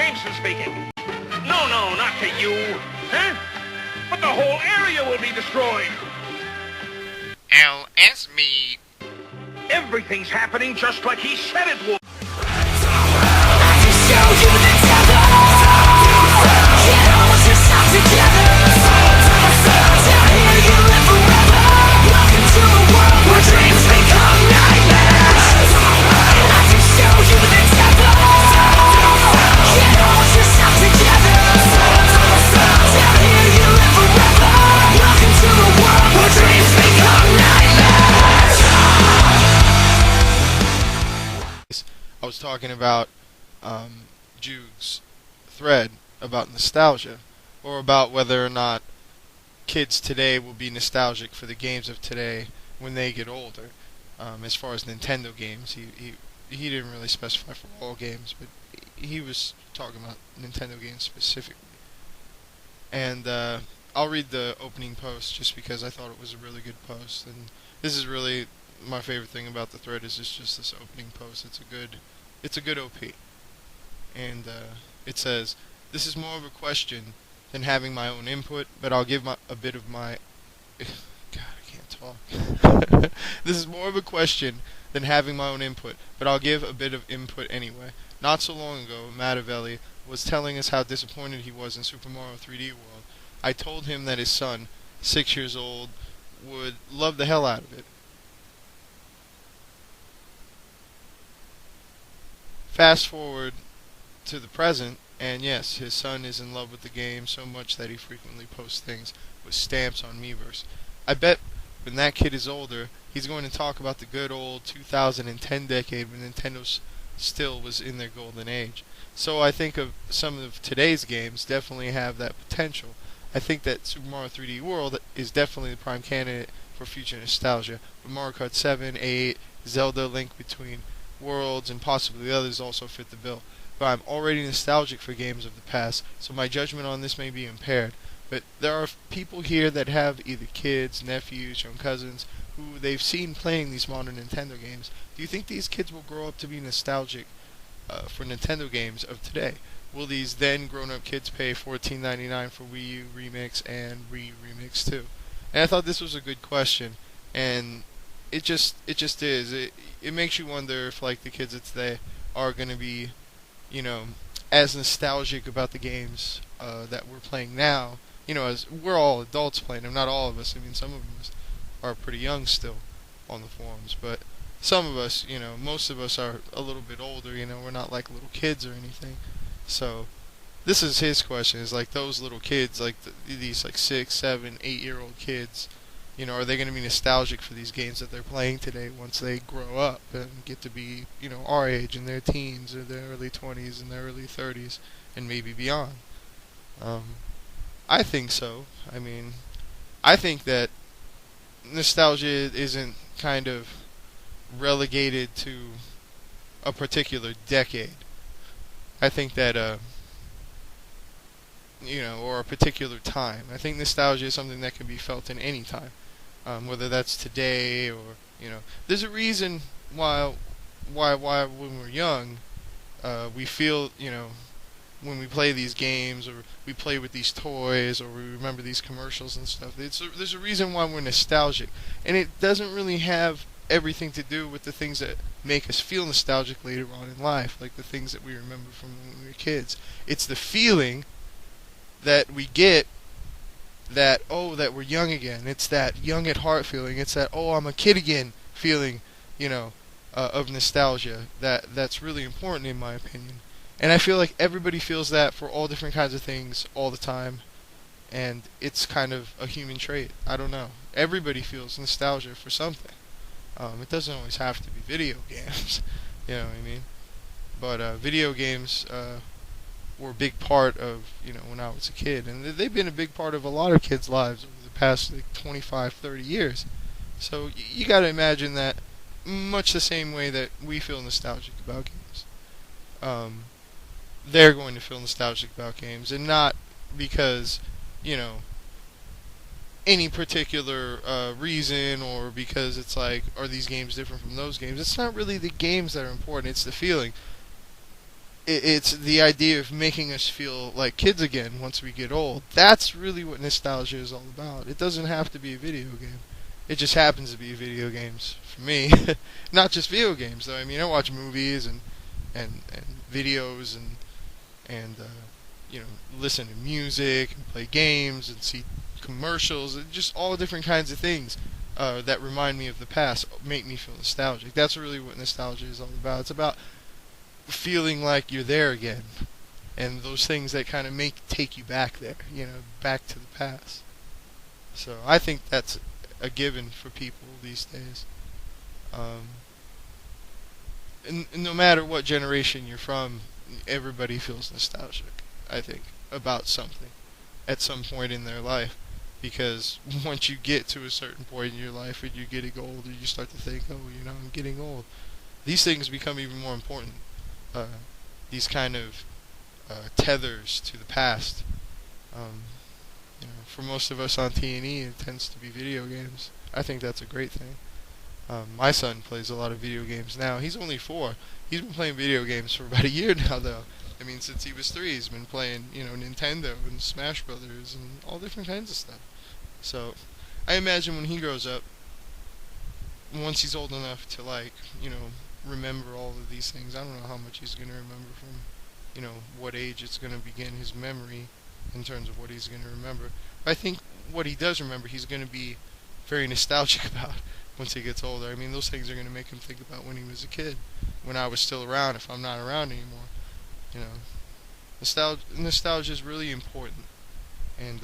Jameson speaking. No, not to you. Huh? But the whole area will be destroyed. LS me. Everything's happening just like he said it would. I was talking about Jude's thread about nostalgia, or about whether or not kids today will be nostalgic for the games of today when they get older. As far as Nintendo games, he didn't really specify for all games, but he was talking about Nintendo games specifically. And I'll read the opening post just because I thought it was a really good post, and this is really my favorite thing about the thread is just this opening post. It's a good OP. And it says, "This is more of a question than having my own input, but I'll give a bit of my..." God, I can't talk. "This is more of a question than having my own input, but I'll give a bit of input anyway. Not so long ago, Mattavelli was telling us how disappointed he was in Super Mario 3D World. I told him that his son, 6 years old, would love the hell out of it. Fast forward to the present, and yes, his son is in love with the game so much that he frequently posts things with stamps on Miiverse. I bet when that kid is older, he's going to talk about the good old 2010 decade when Nintendo still was in their golden age. So I think of some of today's games definitely have that potential. I think that Super Mario 3D World is definitely the prime candidate for future nostalgia, but Mario Kart 7, 8, Zelda, Link Between Worlds, and possibly others also fit the bill. But I'm already nostalgic for games of the past, so my judgment on this may be impaired. But there are people here that have either kids, nephews, young cousins, who they've seen playing these modern Nintendo games. Do you think these kids will grow up to be nostalgic for Nintendo games of today? Will these then grown-up kids pay $14.99 for Wii U Remix and Wii Remix 2? And I thought this was a good question, and it just is. It makes you wonder if like the kids of today are going to be, as nostalgic about the games that we're playing now. As we're all adults playing them, not all of us. I mean, some of us are pretty young still on the forums, but some of us, most of us are a little bit older. We're not like little kids or anything. So this is his question: is like those little kids, like these like 6, 7, 8-year-old kids. Are they going to be nostalgic for these games that they're playing today once they grow up and get to be, our age in their teens or their early 20s and their early 30s and maybe beyond? I think so. I mean, I think that nostalgia isn't kind of relegated to a particular decade. I think that, or a particular time. I think nostalgia is something that can be felt in any time. Whether that's today or, there's a reason why when we're young, we feel, when we play these games or we play with these toys or we remember these commercials and stuff. There's a reason why we're nostalgic, and it doesn't really have everything to do with the things that make us feel nostalgic later on in life, like the things that we remember from when we were kids. It's the feeling that we get that we're young again. It's that young at heart feeling. It's that I'm a kid again feeling, of nostalgia. That's really important in my opinion. And I feel like everybody feels that for all different kinds of things all the time, and it's kind of a human trait. I don't know. Everybody feels nostalgia for something. It doesn't always have to be video games. You know what I mean? But video games were a big part of, when I was a kid. And they've been a big part of a lot of kids' lives over the past 25, 30 years. So you got to imagine that much the same way that we feel nostalgic about games. They're going to feel nostalgic about games. And not because, any particular reason or because it's like, are these games different from those games? It's not really the games that are important. It's the feeling. it's the idea of making us feel like kids again once we get old. That's really what nostalgia is all about. It doesn't have to be a video game. It just happens to be video games for me. Not just video games though. I mean, I watch movies and videos and you know, listen to music and play games and see commercials and just all different kinds of things that remind me of the past, make me feel nostalgic. That's really what nostalgia is all about. It's about feeling like you're there again, and those things that kind of take you back there, you know, back to the past. So I think that's a given for people these days. Um, and no matter what generation you're from, everybody feels nostalgic, I think, about something at some point in their life. Because once you get to a certain point in your life and you're getting older, you start to think, oh, you know, I'm getting old. These things become even more important. Uh, these kind of tethers to the past. You know, for most of us on T&E, it tends to be video games. I think that's a great thing. My son plays a lot of video games now. He's only 4. He's been playing video games for about a year now, though. I mean, since he was 3, he's been playing, you know, Nintendo and Smash Brothers and all different kinds of stuff. So, I imagine when he grows up, once he's old enough to, like, you know, remember all of these things, I don't know how much he's going to remember from, you know, what age it's going to begin his memory in terms of what he's going to remember. But I think what he does remember, he's going to be very nostalgic about once he gets older. I mean, those things are going to make him think about when he was a kid, when I was still around, if I'm not around anymore. You know, nostalgia is really important, and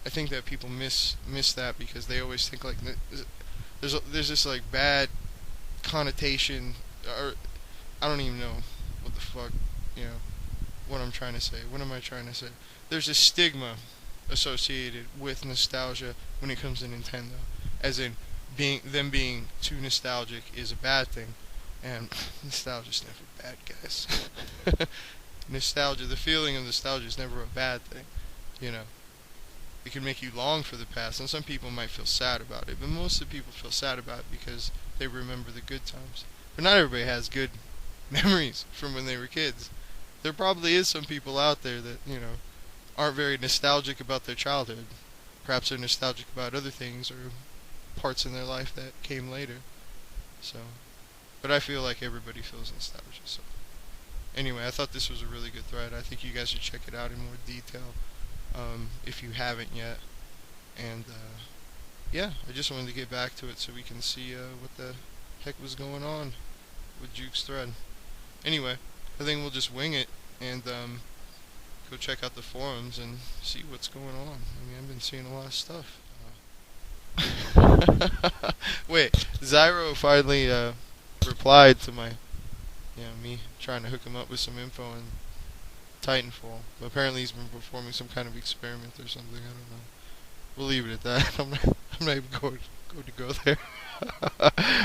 I think that people miss that because they always think like there's this like bad connotation, or I don't even know what the fuck, you know, what I'm trying to say. What am I trying to say? There's a stigma associated with nostalgia when it comes to Nintendo, as in being too nostalgic is a bad thing, and nostalgia's never bad, guys. Nostalgia, the feeling of nostalgia is never a bad thing, you know. It can make you long for the past, and some people might feel sad about it, but most of the people feel sad about it because they remember the good times. But not everybody has good memories from when they were kids. There probably is some people out there that, you know, aren't very nostalgic about their childhood. Perhaps they're nostalgic about other things or parts in their life that came later. So, but I feel like everybody feels nostalgia. So, anyway, I thought this was a really good thread. I think you guys should check it out in more detail if you haven't yet. And yeah, I just wanted to get back to it so we can see what the heck was going on with Juke's thread. Anyway, I think we'll just wing it and go check out the forums and see what's going on. I mean, I've been seeing a lot of stuff. Wait, Zyro finally replied to my, you know, me trying to hook him up with some info on Titanfall. But apparently he's been performing some kind of experiment or something. I don't know. We'll leave it at that. I'm not even going to go there.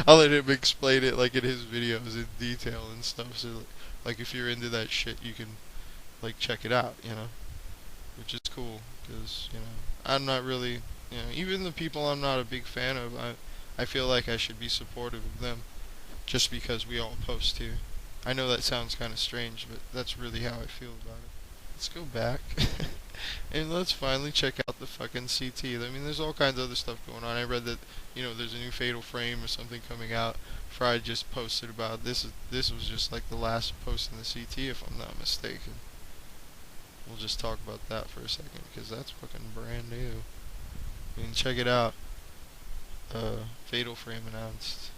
I'll let him explain it like in his videos in detail and stuff. So like if you're into that shit, you can like check it out, you know, which is cool because, you know, I'm not really, you know, even the people I'm not a big fan of, I feel like I should be supportive of them just because we all post here. I know that sounds kind of strange, but that's really how I feel about it. Let's go back and let's finally check out the fucking CT. I mean, there's all kinds of other stuff going on. I read that, you know, there's a new Fatal Frame or something coming out. Fry just posted about this. This was just like the last post in the CT, if I'm not mistaken. We'll just talk about that for a second because that's fucking brand new. I mean, check it out. Fatal Frame announced.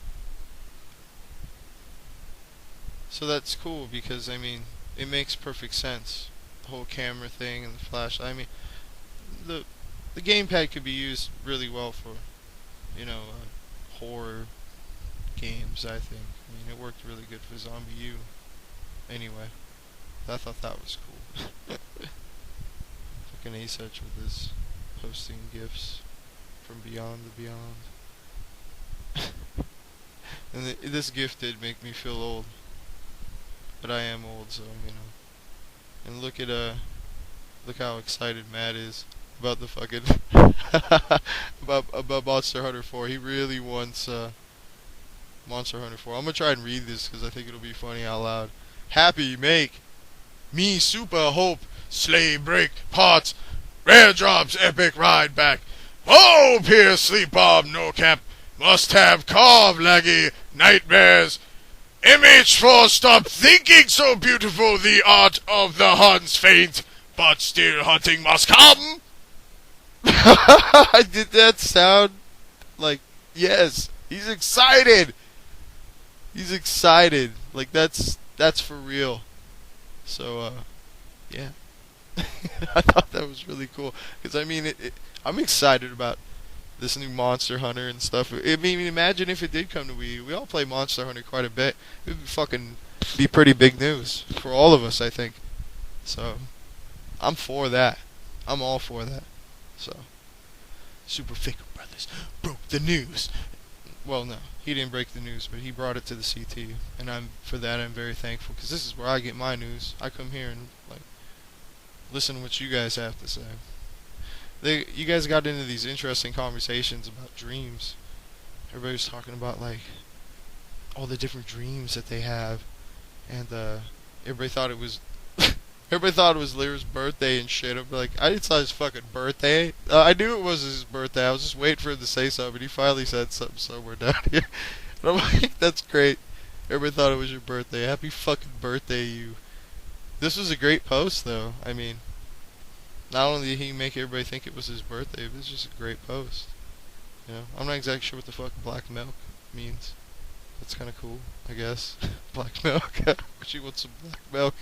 So that's cool because, I mean, it makes perfect sense. The whole camera thing and the flashlight. I mean, the gamepad could be used really well for, you know, horror games, I think. I mean, it worked really good for Zombie U. Anyway, I thought that was cool. Fucking Asech with his posting gifs from beyond the beyond. And this gift did make me feel old. But I am old, so, you know. And look how excited Matt is about the fucking about Monster Hunter 4. He really wants Monster Hunter 4. I'm gonna try and read this because I think it'll be funny out loud. happy, make me super hope, slay, break, parts, rare drops, epic ride back. Oh, Pierce, sleep bomb, no cap, must have carve, laggy, nightmares. MH4, stop thinking so beautiful, the art of the hunt's faint, but still hunting must come. Did that sound like, yes, he's excited. He's excited. Like, that's for real. So, yeah. I thought that was really cool. Because, I mean, I'm excited about this new Monster Hunter and stuff. I mean, imagine if it did come to Wii U. We all play Monster Hunter quite a bit. It would fucking be pretty big news for all of us, I think. So, I'm for that. I'm all for that. So, Super Faker Brothers broke the news. Well, no, he didn't break the news, but he brought it to the CT, and I'm very thankful, because this is where I get my news. I come here and like listen to what you guys have to say. You guys got into these interesting conversations about dreams. Everybody's talking about like all the different dreams that they have, and everybody thought it was Lear's birthday and shit. I'm like, I didn't saw his fucking birthday. I knew it was his birthday. I was just waiting for him to say something, and he finally said something somewhere down here. And I'm like, that's great. Everybody thought it was your birthday. Happy fucking birthday, you. This was a great post, though. I mean, not only did he make everybody think it was his birthday, but it was just a great post. You know, I'm not exactly sure what the fuck black milk means. That's kind of cool, I guess. Black milk. She wants some black milk.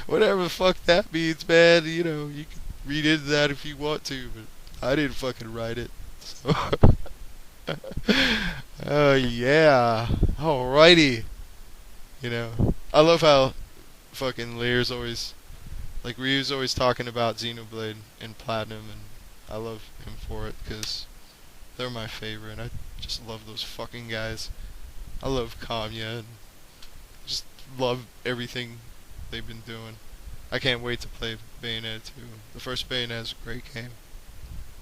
Whatever the fuck that means, man. You know, you can read into that if you want to, but I didn't fucking write it. So. Oh, yeah. Alrighty. You know, I love how fucking Lear's always, like, Ryu's always talking about Xenoblade and Platinum, and I love him for it, because they're my favorite, and I just love those fucking guys. I love Kanya, and just love everything they've been doing. I can't wait to play Bayonetta 2. The first Bayonetta is a great game.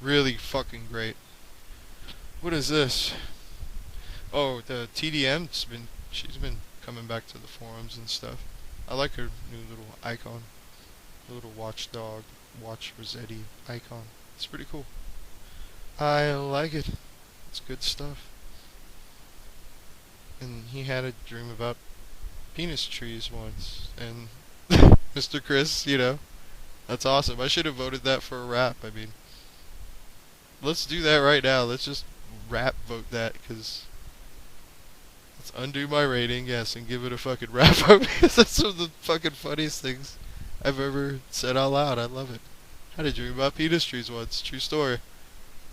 Really fucking great. What is this? Oh, the she's been coming back to the forums and stuff. I like her new little icon. The little watchdog, watch Rossetti icon. It's pretty cool. I like it. It's good stuff. And he had a dream about penis trees once, and Mr. Chris, you know, that's awesome. I should have voted that for a rap. I mean, let's do that right now. Let's just rap vote that, because let's undo my rating, yes, and give it a fucking rap vote, because that's one of the fucking funniest things I've ever said out loud. I love it. Had a dream about penis trees once. True story.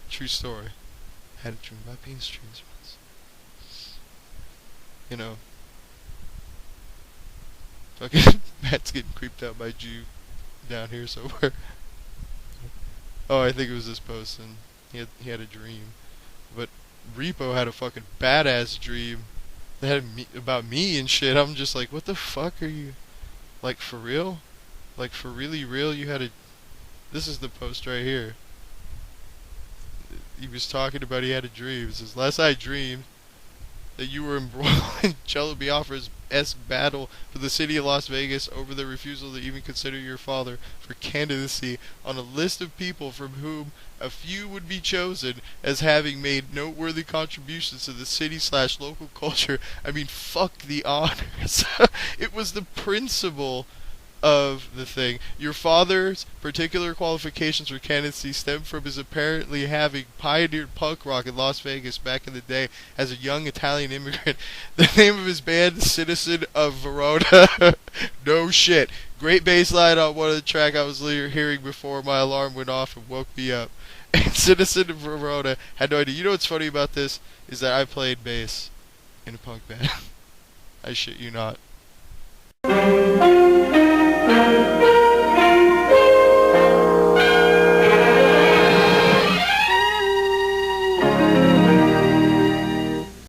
True story. Had a dream about penis trees once. You know, fucking Matt's getting creeped out by Jew down here somewhere. Oh, I think it was this post, and he had a dream. But Repo had a fucking badass dream that had about me and shit. I'm just like, what the fuck are you, like, for real? Like, for really real? You had a... This is the post right here. He was talking about he had a dream. It says, last I dreamed that you were embroiled in Jello Biafra's-esque battle for the city of Las Vegas over the refusal to even consider your father for candidacy on a list of people from whom a few would be chosen as having made noteworthy contributions to the city/local culture. I mean, fuck the honors. It was the principle of the thing. Your father's particular qualifications for candidacy stem from his apparently having pioneered punk rock in Las Vegas back in the day as a young Italian immigrant. The name of his band, Citizen of Verona. No shit. Great bass line on one of the track I was hearing before my alarm went off and woke me up. And Citizen of Verona had no idea. You know what's funny about this? Is that I played bass in a punk band. I shit you not.